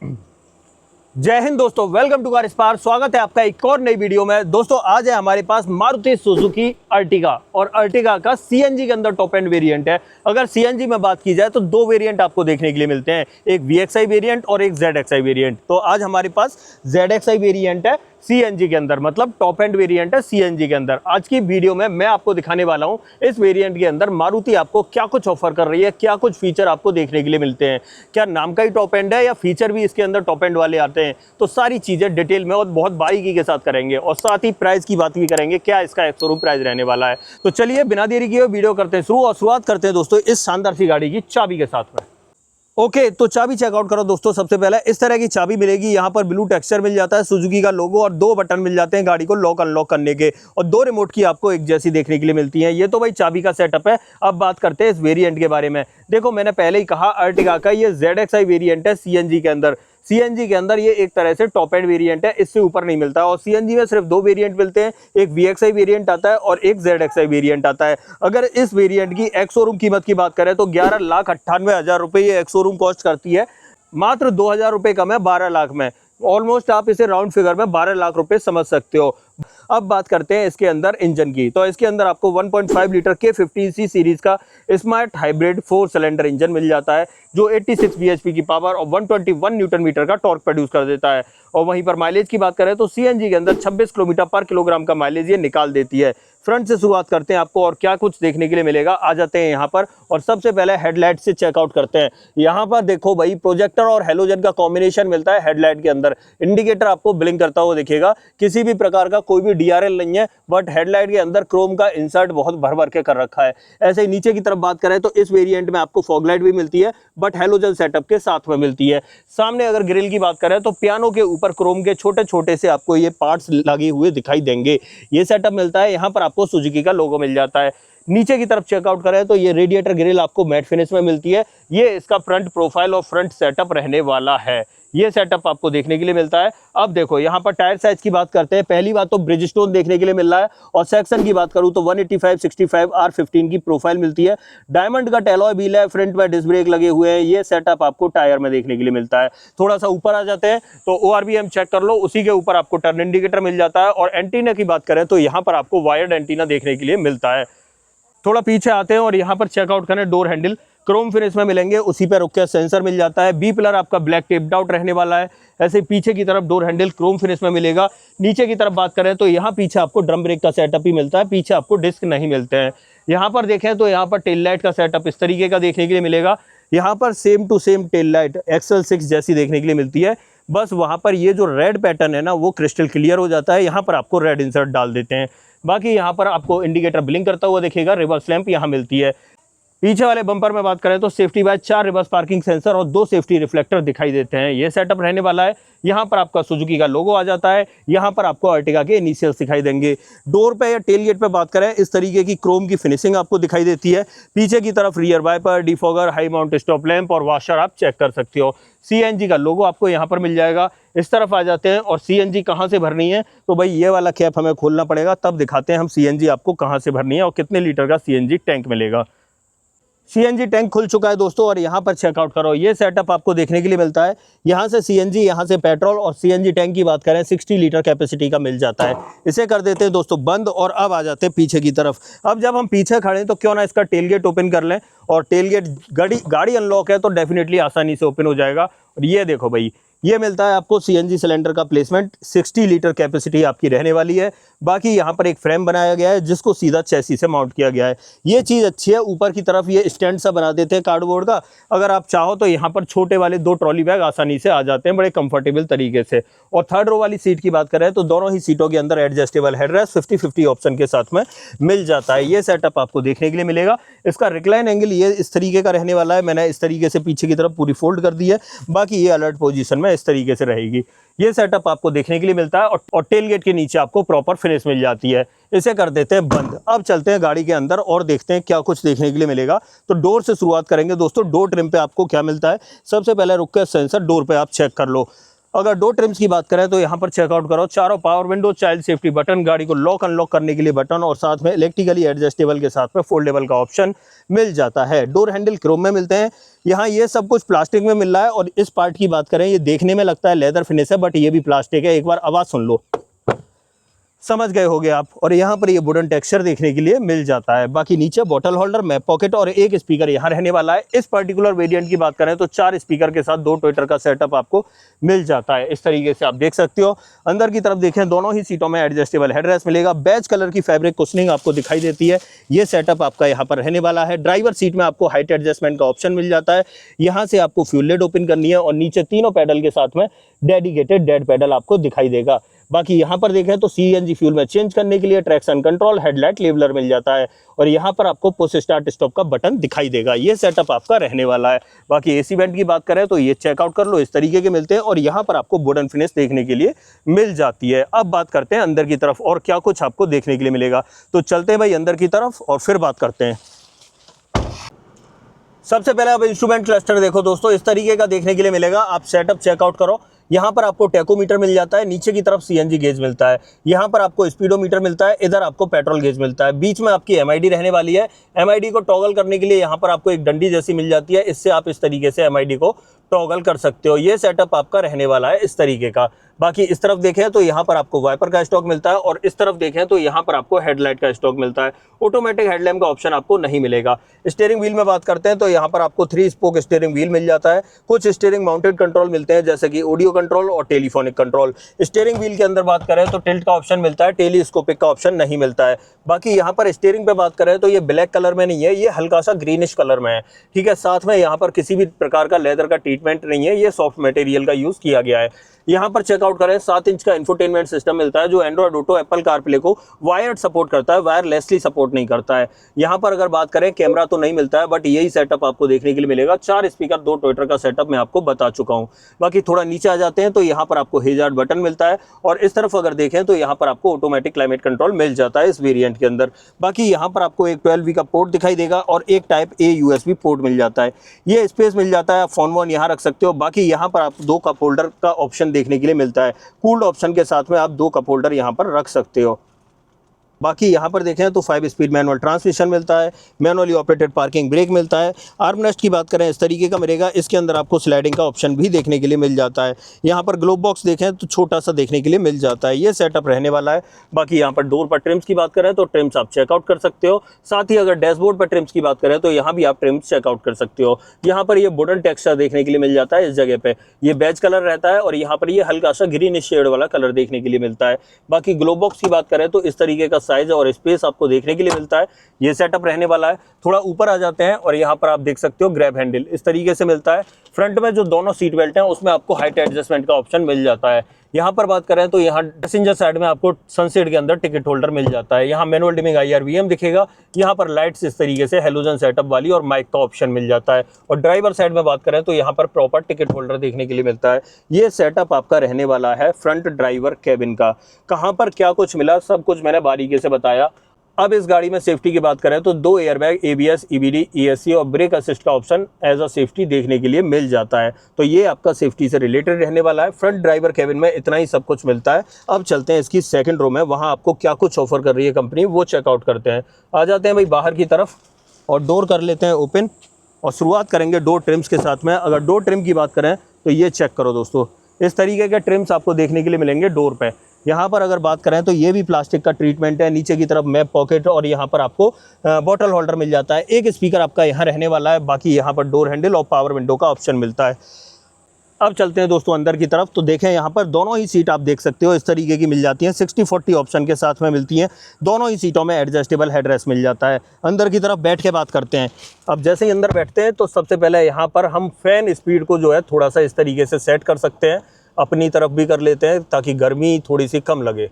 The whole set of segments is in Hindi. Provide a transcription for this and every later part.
जय हिंद दोस्तों, वेलकम टू कार स्पार। स्वागत है आपका एक और नई वीडियो में। दोस्तों आज है हमारे पास मारुति सुजुकी अर्टिगा, और अर्टिगा का सीएनजी के अंदर टॉप एंड वेरिएंट है। अगर सीएनजी में बात की जाए तो दो वेरिएंट आपको देखने के लिए मिलते हैं, एक VXI वेरिएंट और एक ZXI वेरिएंट। तो आज हमारे पास ZXI वेरिएंट है सीएनजी के अंदर, मतलब टॉप एंड वेरिएंट है सीएनजी के अंदर। आज की वीडियो में मैं आपको दिखाने वाला हूं इस वेरिएंट के अंदर मारुति आपको क्या कुछ ऑफर कर रही है, क्या कुछ फीचर आपको देखने के लिए मिलते हैं, क्या नाम का ही टॉप एंड है या फीचर भी इसके अंदर टॉप एंड वाले आते हैं। तो सारी चीजें डिटेल में और बहुत बारीकी के साथ करेंगे, और साथ ही प्राइस की बात भी करेंगे, क्या इसका एक शोरूम प्राइस रहने वाला है। तो चलिए बिना देरी किए वीडियो करते हैं शुरू, और शुरुआत करते हैं दोस्तों इस शानदार सी गाड़ी की चाबी के साथ में। ओके, तो चाबी चेकआउट करो दोस्तों। सबसे पहले इस तरह की चाबी मिलेगी, यहाँ पर ब्लू टेक्सचर मिल जाता है, सुजुकी का लोगो, और दो बटन मिल जाते हैं गाड़ी को लॉक अनलॉक करने के, और दो रिमोट की आपको एक जैसी देखने के लिए मिलती है। ये तो भाई चाबी का सेटअप है। अब बात करते हैं इस वेरिएंट के बारे में। देखो मैंने पहले ही कहा अर्टिगा का ये ZXI वेरिएंट है सीएनजी के अंदर। सीएनजी के अंदर ये एक तरह से टॉप एंड वेरिएंट है, इससे ऊपर नहीं मिलता है। और सीएनजी में सिर्फ दो वेरिएंट मिलते हैं, एक VXI वेरिएंट आता है और एक ZXI वेरिएंट आता है। अगर इस वेरिएंट की एक्स शोरूम कीमत की बात करें तो 11,98,000 रुपये ये एक्स शोरूम कॉस्ट करती है। मात्र 2,000 रुपये कम है 12 लाख में। ऑलमोस्ट आप इसे राउंड फिगर में 12 लाख रुपए समझ सकते हो। अब बात करते हैं इसके अंदर इंजन की। तो इसके अंदर आपको 1.5 लीटर के 15C सीरीज का स्मार्ट हाइब्रिड 4 सिलेंडर इंजन मिल जाता है, जो 86 bhp की पावर और 121 न्यूटन मीटर का टॉर्क प्रोड्यूस कर देता है। और वहीं पर माइलेज की बात करें तो सीएनजी के अंदर 26 किलोमीटर पर किलोग्राम का माइलेज ये निकाल देती है। फ्रंट से शुरुआत करते हैं आपको और क्या कुछ देखने के लिए मिलेगा, आ जाते हैं यहाँ पर। और सबसे पहले हेडलाइट से चेकआउट करते हैं। यहाँ पर देखो भाई, प्रोजेक्टर और हेलोजन का कॉम्बिनेशन मिलता है हेडलाइट के अंदर। इंडिकेटर आपको ब्लिंक करता हुआ दिखेगा, किसी भी प्रकार का कोई भी DRL नहीं है, बट हेडलाइट के अंदर क्रोम का इंसर्ट बहुत भर भर के कर रखा है। ऐसे ही नीचे की तरफ बात करें तो इस वेरिएंट में आपको फॉगलाइट भी मिलती है, बट हेलोजन सेटअप के साथ में मिलती है। सामने अगर ग्रिल की बात करें तो पियानो के ऊपर क्रोम के छोटे छोटे से आपको ये पार्ट्स लगे हुए दिखाई देंगे। ये सेटअप मिलता है। यहाँ पर आपको सुजुकी का लोगो मिल जाता है। नीचे की तरफ चेकआउट करें तो ये रेडिएटर ग्रिल आपको मैट फिनिश में मिलती है। ये इसका फ्रंट प्रोफाइल और फ्रंट सेटअप रहने वाला है। ये सेटअप आपको देखने के लिए मिलता है। अब देखो यहाँ पर टायर साइज की बात करते हैं। पहली बात तो ब्रिजस्टोन देखने के लिए मिल रहा है, और सेक्शन की बात करूँ तो 185/65 R15 की प्रोफाइल मिलती है। डायमंड का एलॉय व्हील है, फ्रंट में डिस्क ब्रेक लगे हुए हैं। ये सेटअप आपको टायर में देखने के लिए मिलता है। थोड़ा सा ऊपर आ जाते हैं तो ORVM चेक कर लो, उसी के ऊपर आपको टर्न इंडिकेटर मिल जाता है। और एंटीना की बात करें तो यहाँ पर आपको वायर्ड एंटीना देखने के लिए मिलता है। थोड़ा पीछे आते हैं और यहाँ पर चेकआउट करें, डोर हैंडल क्रोम फिनिश में मिलेंगे, उसी पर रुक के सेंसर मिल जाता है। बी पिलर आपका ब्लैक टेप्ड आउट रहने वाला है। ऐसे पीछे की तरफ डोर हैंडल क्रोम फिनिश में मिलेगा। नीचे की तरफ बात करें तो यहाँ पीछे आपको ड्रम ब्रेक का सेटअप ही मिलता है, पीछे आपको डिस्क नहीं मिलते हैं। यहाँ पर देखें तो यहाँ पर टेल लाइट का सेटअप इस तरीके का देखने के लिए मिलेगा। यहाँ पर same to same tail light XL6 जैसी देखने के लिए मिलती है। बस वहाँ पर ये जो रेड पैटर्न है ना, वो क्रिस्टल क्लियर हो जाता है। यहाँ पर आपको रेड इंसर्ट डाल देते हैं। बाकी यहाँ पर आपको इंडिकेटर ब्लिंक करता हुआ दिखेगा। रिवर्स लैंप यहाँ मिलती है। पीछे वाले बम्पर में बात करें तो safety bye 4 reverse parking sensor और 2 सेफ्टी रिफ्लेक्टर दिखाई देते हैं। ये सेटअप रहने वाला है। यहाँ पर आपका सुजुकी का लोगो आ जाता है। यहाँ पर आपको अर्टिगा के इनिशियल्स दिखाई देंगे। डोर पे या टेल गेट पे बात करें, इस तरीके की क्रोम की फिनिशिंग आपको दिखाई देती है। पीछे की तरफ rear wiper, defogger, high mount stop lamp और वॉशर आप चेक कर सकते हो। CNG का लोगो आपको यहाँ पर मिल जाएगा। इस तरफ आ जाते हैं, और CNG कहाँ से भरनी है तो भाई ये वाला कैप हमें खोलना पड़ेगा, तब दिखाते हैं हम CNG आपको कहाँ से भरनी है और कितने लीटर का CNG टैंक मिलेगा। CNG टैंक खुल चुका है दोस्तों, और यहाँ पर चेकआउट करो। ये सेटअप आपको देखने के लिए मिलता है। यहाँ से CNG, यहाँ से पेट्रोल, और CNG टैंक की बात करें 60 लीटर कैपेसिटी का मिल जाता है। इसे कर देते हैं दोस्तों बंद, और अब आ जाते हैं पीछे की तरफ। अब जब हम पीछे खड़े हैं तो क्यों ना इसका टेलगेट ओपन कर लें, और टेलगेट गाड़ी अनलॉक है तो डेफिनेटली आसानी से ओपन हो जाएगा। और ये देखो भाई, ये मिलता है आपको CNG सिलेंडर का प्लेसमेंट। 60 लीटर कैपेसिटी आपकी रहने वाली है। बाकी यहाँ पर एक फ्रेम बनाया गया है जिसको सीधा चैसी से माउंट किया गया है। ये चीज़ अच्छी है। ऊपर की तरफ ये स्टैंड सा बना देते हैं कार्डबोर्ड का। अगर आप चाहो तो यहाँ पर छोटे वाले 2 ट्रॉली बैग आसानी से आ जाते हैं बड़े कंफर्टेबल तरीके से। और थर्ड रो वाली सीट की बात करें तो दोनों ही सीटों के अंदर एडजस्टेबल हेडरेस्ट 50-50 ऑप्शन के साथ में मिल जाता है। ये सेटअप आपको देखने के लिए मिलेगा। इसका रिक्लाइन एंगल ये इस तरीके का रहने वाला है। मैंने इस तरीके से पीछे की तरफ पूरी फोल्ड कर दी है। बाकी ये अलर्ट पोजीशन में इस तरीके से रहेगी। ये सेटअप आपको देखने के लिए मिलता है। और टेल गेट के नीचे आपको प्रॉपर फिनिश मिल जाती है। इसे कर देते हैं बंद। अब चलते हैं गाड़ी के अंदर और देखते हैं क्या कुछ देखने के लिए मिलेगा। तो डोर से शुरुआत करेंगे दोस्तों। डोर ट्रिम पे आपको क्या मिलता है, सबसे पहले रुक कर सेंसर डोर पे आप चेक कर लो। अगर डोर ट्रिम्स की बात करें तो यहाँ पर चेकआउट करो, चारों power window, child safety button, गाड़ी को लॉक अनलॉक करने के लिए बटन और साथ में इलेक्ट्रिकली एडजस्टेबल के साथ में फोल्डेबल का ऑप्शन मिल जाता है। डोर हैंडल क्रोम में मिलते हैं, यहाँ ये सब कुछ प्लास्टिक में मिल रहा है। और इस पार्ट की बात करें, ये देखने में लगता है लेदर फिनिश है बट ये भी प्लास्टिक है। एक बार आवाज़ सुन लो, समझ गए होगे आप। और यहाँ पर ये वुडन टेक्सचर देखने के लिए मिल जाता है। बाकी नीचे बॉटल होल्डर, मैप पॉकेट और एक स्पीकर यहाँ रहने वाला है। इस पर्टिकुलर वेरिएंट की बात करें तो 4 स्पीकर के साथ 2 ट्विटर का सेटअप आपको मिल जाता है। इस तरीके से आप देख सकते हो। अंदर की तरफ देखें, दोनों ही सीटों में एडजस्टेबल हेडरेस्ट मिलेगा। बेज कलर की फैब्रिक कुशनिंग आपको दिखाई देती है। ये सेटअप आपका यहाँ पर रहने वाला है। ड्राइवर सीट में आपको हाइट एडजस्टमेंट का ऑप्शन मिल जाता है। यहाँ से आपको फ्यूल लिड ओपन करनी है और नीचे तीनों पैडल के साथ में डेडिकेटेड डेड पैडल आपको दिखाई देगा। बाकी यहाँ पर देखें तो सीएनजी फ्यूल में चेंज करने के लिए ट्रैक्शन कंट्रोल, हेडलाइट लेवलर मिल जाता है और यहाँ पर आपको पुश स्टार्ट स्टॉप का बटन दिखाई देगा। ये सेटअप आपका रहने वाला है। बाकी एसी वेंट की बात करें तो ये चेकआउट कर लो, इस तरीके के मिलते हैं और यहाँ पर आपको वुडन फिनिश देखने के लिए मिल जाती है। अब बात करते हैं अंदर की तरफ और क्या कुछ आपको देखने के लिए मिलेगा। तो चलते हैं भाई अंदर की तरफ और फिर बात करते हैं। सबसे पहले आप इंस्ट्रूमेंट क्लस्टर देखो दोस्तों, इस तरीके का देखने के लिए मिलेगा। आप सेटअप चेकआउट करो। यहाँ पर आपको टेकोमीटर मिल जाता है, नीचे की तरफ सीएनजी गेज मिलता है, यहाँ पर आपको स्पीडोमीटर मिलता है, इधर आपको पेट्रोल गेज मिलता है। बीच में आपकी एमआईडी रहने वाली है। एमआईडी को टॉगल करने के लिए यहाँ पर आपको एक डंडी जैसी मिल जाती है, इससे आप इस तरीके से एमआईडी को टॉगल कर सकते हो। ये सेटअप आपका रहने वाला है इस तरीके का। बाकी इस तरफ देखें तो यहाँ पर आपको वाइपर का स्टॉक मिलता है और इस तरफ देखें तो यहाँ पर आपको हेडलाइट का स्टॉक मिलता है। ऑटोमेटिक हेडलैम्प का ऑप्शन आपको नहीं मिलेगा। स्टीयरिंग व्हील में बात करते हैं तो यहाँ पर आपको 3 स्पोक स्टीयरिंग व्हील मिल जाता है। कुछ स्टीयरिंग माउंटेड कंट्रोल मिलते हैं जैसे कि ऑडियो कंट्रोल और टेलीफोनिक कंट्रोल। स्टीयरिंग व्हील के अंदर बात करें तो टिल्ट का ऑप्शन मिलता है, टेलीस्कोपिक का ऑप्शन नहीं मिलता है। बाकी यहाँ पर स्टीयरिंग पे बात करें तो ये ब्लैक कलर में नहीं है, ये हल्का सा ग्रीनिश कलर में है। ठीक है, साथ में यहाँ पर किसी भी प्रकार का लेदर का ट्रीटमेंट नहीं है, ये सॉफ्ट मटेरियल का यूज किया गया है। यहाँ पर चेकआउट करें, 7 इंच का इंफोटेनमेंट सिस्टम मिलता है जो एंड्रॉइड ऑटो, एप्पल कारप्ले को वायर्ड सपोर्ट करता है, वायरलेसली सपोर्ट नहीं करता है। यहाँ पर अगर बात करें, कैमरा तो नहीं मिलता है बट यही सेटअप आपको देखने के लिए मिलेगा। 4 स्पीकर, 2 ट्विटर का सेटअप मैं आपको बता चुका हूँ। बाकी थोड़ा नीचे आ जाते हैं तो यहाँ पर आपको हेजार्ड बटन मिलता है और इस तरफ अगर देखें तो यहाँ पर आपको ऑटोमेटिक क्लाइमेट कंट्रोल मिल जाता है इस वेरिएंट के अंदर। बाकी यहाँ पर आपको एक 12V का पोर्ट दिखाई देगा और एक टाइप A USB पोर्ट मिल जाता है। ये स्पेस मिल जाता है, आप फोन वोन यहाँ रख सकते हो। बाकी यहाँ पर आप 2 कप होल्डर का ऑप्शन देखने के लिए मिलता है। कूल्ड ऑप्शन के साथ में आप 2 कप होल्डर यहाँ पर रख सकते हो। बाकी यहाँ पर देखें तो 5 स्पीड मैनुअल ट्रांसमिशन मिलता है, मैनुअली ऑपरेटेड पार्किंग ब्रेक मिलता है। आर्म रेस्ट की बात करें इस तरीके का मिलेगा, इसके अंदर आपको स्लाइडिंग का ऑप्शन भी देखने के लिए मिल जाता है। यहाँ पर ग्लोब बॉक्स देखें तो छोटा सा देखने के लिए मिल जाता है। ये सेटअप रहने वाला है। बाकी यहाँ पर डोर पर ट्रिम्स की बात करें तो ट्रिम्स आप चेकआउट कर सकते हो। साथ ही अगर डैशबोर्ड पर ट्रिम्स की बात करें तो यहाँ भी आप ट्रिम्स चेकआउट कर सकते हो। यहाँ पर ये वुडन टेक्सचर देखने के लिए मिल जाता है। इस जगह पे ये बेज कलर रहता है और यहाँ पर ये हल्का सा ग्रीन शेड वाला कलर देखने के लिए मिलता है। बाकी ग्लोब बॉक्स की बात करें तो इस तरीके का साइज और स्पेस आपको देखने के लिए मिलता है। ये सेटअप रहने वाला है। थोड़ा ऊपर आ जाते हैं और यहाँ पर आप देख सकते हो ग्रैब हैंडल इस तरीके से मिलता है। फ्रंट में जो दोनों सीट बेल्ट हैं उसमें आपको हाइट एडजस्टमेंट का ऑप्शन मिल जाता है। यहाँ पर बात करें तो यहाँ पैसेंजर साइड में आपको सनसेट के अंदर टिकट होल्डर मिल जाता है। यहाँ मैनुअल डिमिंग IRVM दिखेगा। यहाँ पर लाइट्स इस तरीके से हेलोजन सेटअप वाली और माइक का ऑप्शन मिल जाता है। और ड्राइवर साइड में बात करें तो यहाँ पर प्रॉपर टिकट होल्डर देखने के लिए मिलता है। ये सेटअप आपका रहने वाला है फ्रंट ड्राइवर कैबिन का। कहाँ पर क्या कुछ मिला सब कुछ मैंने बारीकी से बताया। अब इस गाड़ी में सेफ्टी की बात करें तो 2 एयरबैग, ABS, EBD, ESC और ब्रेक असिस्ट का ऑप्शन एज अ सेफ्टी देखने के लिए मिल जाता है। तो ये आपका सेफ्टी से रिलेटेड रहने वाला है। फ्रंट ड्राइवर कैबिन में इतना ही सब कुछ मिलता है। अब चलते हैं इसकी सेकंड रो में, वहाँ आपको क्या कुछ ऑफर कर रही है कंपनी वो चेकआउट करते हैं। आ जाते हैं भाई बाहर की तरफ और डोर कर लेते हैं ओपन और शुरुआत करेंगे डोर ट्रिम्स के साथ में। अगर डोर ट्रिम की बात करें तो ये चेक करो दोस्तों, इस तरीके के ट्रिम्स आपको देखने के लिए मिलेंगे डोर पे। यहाँ पर अगर बात करें तो ये भी प्लास्टिक का ट्रीटमेंट है। नीचे की तरफ मैप पॉकेट और यहाँ पर आपको बॉटल होल्डर मिल जाता है। एक स्पीकर आपका यहाँ रहने वाला है। बाकी यहाँ पर डोर हैंडल और पावर विंडो का ऑप्शन मिलता है। अब चलते हैं दोस्तों अंदर की तरफ। तो देखें यहाँ पर दोनों ही सीट आप देख सकते हो इस तरीके की मिल जाती हैं। 60-40 ऑप्शन के साथ में मिलती हैं। दोनों ही सीटों में एडजस्टेबल हेडरेस्ट मिल जाता है। अंदर की तरफ बैठ के बात करते हैं। अब जैसे ही अंदर बैठते हैं तो सबसे पहले यहाँ पर हम फैन स्पीड को जो है थोड़ा सा इस तरीके से सेट कर सकते हैं, अपनी तरफ भी कर लेते हैं ताकि गर्मी थोड़ी सी कम लगे।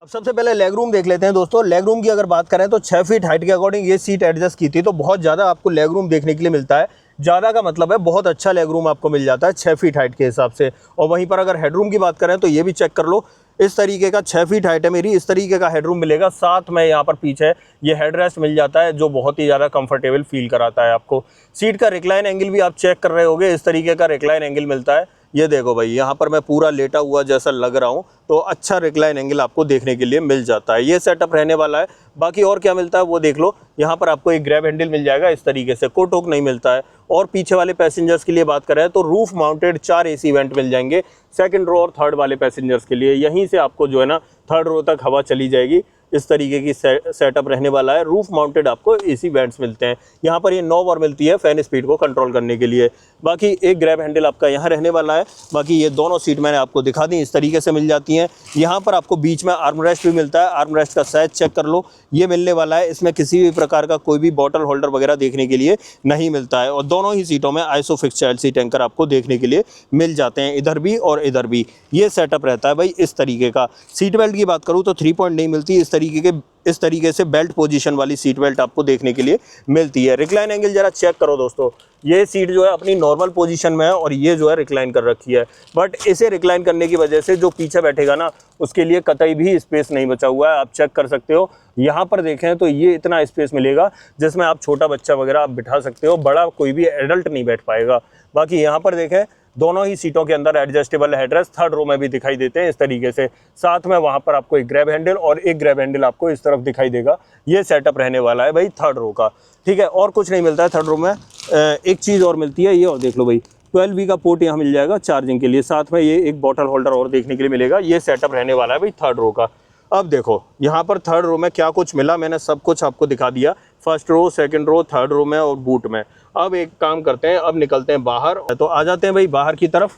अब सबसे पहले लेग रूम देख लेते हैं दोस्तों। लेग रूम की अगर बात करें तो 6 फीट हाइट के अकॉर्डिंग ये सीट एडजस्ट की थी तो बहुत ज़्यादा आपको लेग रूम देखने के लिए मिलता है। ज़्यादा का मतलब है बहुत अच्छा लेग रूम आपको मिल जाता है 6 फीट हाइट के हिसाब से। और वहीं पर अगर हेडरूम की बात करें तो ये भी चेक कर लो, इस तरीके का 6 फीट हाइट है मेरी, इस तरीके का हेडरूम मिलेगा। साथ में यहाँ पर पीछे ये हेडरेस्ट मिल जाता है जो बहुत ही ज़्यादा कंफर्टेबल फील कराता है आपको। सीट का रिक्लाइन एंगल भी आप चेक कर रहे होगे, इस तरीके का रिक्लाइन एंगल मिलता है। ये देखो भाई, यहाँ पर मैं पूरा लेटा हुआ जैसा लग रहा हूँ, तो अच्छा रिक्लाइन एंगल आपको देखने के लिए मिल जाता है। ये सेटअप रहने वाला है। बाकी और क्या मिलता है वो देख लो। यहाँ पर आपको एक ग्रैब हैंडल मिल जाएगा इस तरीके से, कोट वोक नहीं मिलता है। और पीछे वाले पैसेंजर्स के लिए बात करें तो रूफ माउंटेड 4 AC वेंट मिल जाएंगे सेकंड रो और थर्ड वाले पैसेंजर्स के लिए। यहीं से आपको जो है ना थर्ड रो तक हवा चली जाएगी। इस तरीके की सेटअप रहने वाला है। रूफ माउंटेड आपको AC वेंट्स मिलते हैं। यहाँ पर ये नॉब और मिलती है फैन स्पीड को कंट्रोल करने के लिए। बाकी एक ग्रैब हैंडल आपका यहाँ रहने वाला है। बाकी ये दोनों सीट मैंने आपको दिखा दी, इस तरीके से मिल जाती हैं। यहाँ पर आपको बीच में आर्म रेस्ट भी मिलता है। आर्म रेस्ट का साइज चेक कर लो, ये मिलने वाला है। इसमें किसी भी प्रकार का कोई भी बॉटल होल्डर वगैरह देखने के लिए नहीं मिलता है। और दोनों ही सीटों में आइसोफिक्स चाइल्ड सीट एंकर आपको देखने के लिए मिल जाते हैं, इधर भी और इधर भी। ये सेटअप रहता है भाई इस तरीके का। सीट बेल्ट की बात करूँ तो 3 पॉइंट नहीं मिलती, इस तरीके से बेल्ट पोजीशन वाली सीट बेल्ट आपको देखने के लिए मिलती है। रिक्लाइन एंगल जरा चेक करो दोस्तों, ये सीट जो है अपनी नॉर्मल पोजीशन में है और ये जो है रिक्लाइन कर रखी है। बट इसे रिक्लाइन करने की वजह से जो पीछे बैठेगा ना, उसके लिए कतई भी स्पेस नहीं बचा हुआ है। आप चेक कर सकते हो, यहाँ पर देखें तो ये इतना स्पेस मिलेगा जिसमें आप छोटा बच्चा वगैरह आप बिठा सकते हो, बड़ा कोई भी एडल्ट नहीं बैठ पाएगा। बाकी यहाँ पर देखें दोनों ही सीटों के अंदर एडजस्टेबल हेडरेस्ट थर्ड रो में भी दिखाई देते हैं इस तरीके से। साथ में वहाँ पर आपको एक ग्रैब हैंडल और एक ग्रैब हैंडल आपको इस तरफ दिखाई देगा। ये सेटअप रहने वाला है भाई थर्ड रो का, ठीक है। और कुछ नहीं मिलता है थर्ड रो में। एक चीज़ और मिलती है, ये और देख लो भाई, 12V का पोर्ट यहाँ मिल जाएगा चार्जिंग के लिए। साथ में ये एक बॉटल होल्डर और देखने के लिए मिलेगा। ये सेटअप रहने वाला है भाई थर्ड रो का। अब देखो यहाँ पर थर्ड रो में क्या कुछ मिला, मैंने सब कुछ आपको दिखा दिया। First row, second row, third row में और बूट में। अब एक काम करते हैं, अब निकलते हैं बाहर। तो आ जाते हैं भाई बाहर की तरफ।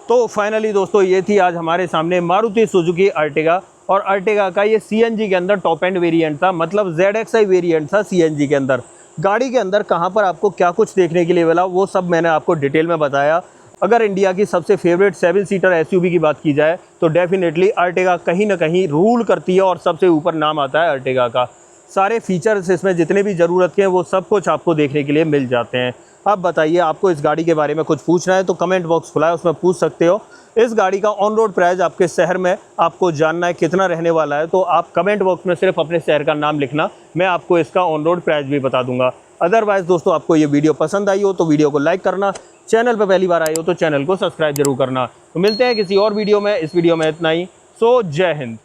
तो फाइनली दोस्तों ये थी आज हमारे सामने मारुति सुजुकी अर्टिगा। और अर्टिगा का ये CNG के अंदर टॉप एंड वेरिएंट था, मतलब ZXi वेरिएंट था CNG के अंदर। गाड़ी के अंदर कहाँ पर आपको क्या कुछ देखने के लिए मिला वो सब मैंने आपको डिटेल में बताया। अगर इंडिया की सबसे फेवरेट 7 सीटर SUV की बात की जाए तो डेफिनेटली अर्टिगा कहीं ना कहीं रूल करती है और सबसे ऊपर नाम आता है अर्टिगा का। सारे फीचर्स इसमें जितने भी ज़रूरत के हैं वो सब कुछ आपको देखने के लिए मिल जाते हैं। अब बताइए, आपको इस गाड़ी के बारे में कुछ पूछना है तो कमेंट बॉक्स खुला है, उसमें पूछ सकते हो। इस गाड़ी का ऑन रोड प्राइस आपके शहर में आपको जानना है कितना रहने वाला है, तो आप कमेंट बॉक्स में सिर्फ अपने शहर का नाम लिखना, मैं आपको इसका ऑन रोड प्राइस भी बता दूंगा। अदरवाइज़ दोस्तों, आपको ये वीडियो पसंद आई हो तो वीडियो को लाइक करना, चैनल पर पहली बार आए हो तो चैनल को सब्सक्राइब जरूर करना। तो मिलते हैं किसी और वीडियो में। इस वीडियो में इतना ही। सो जय हिंद।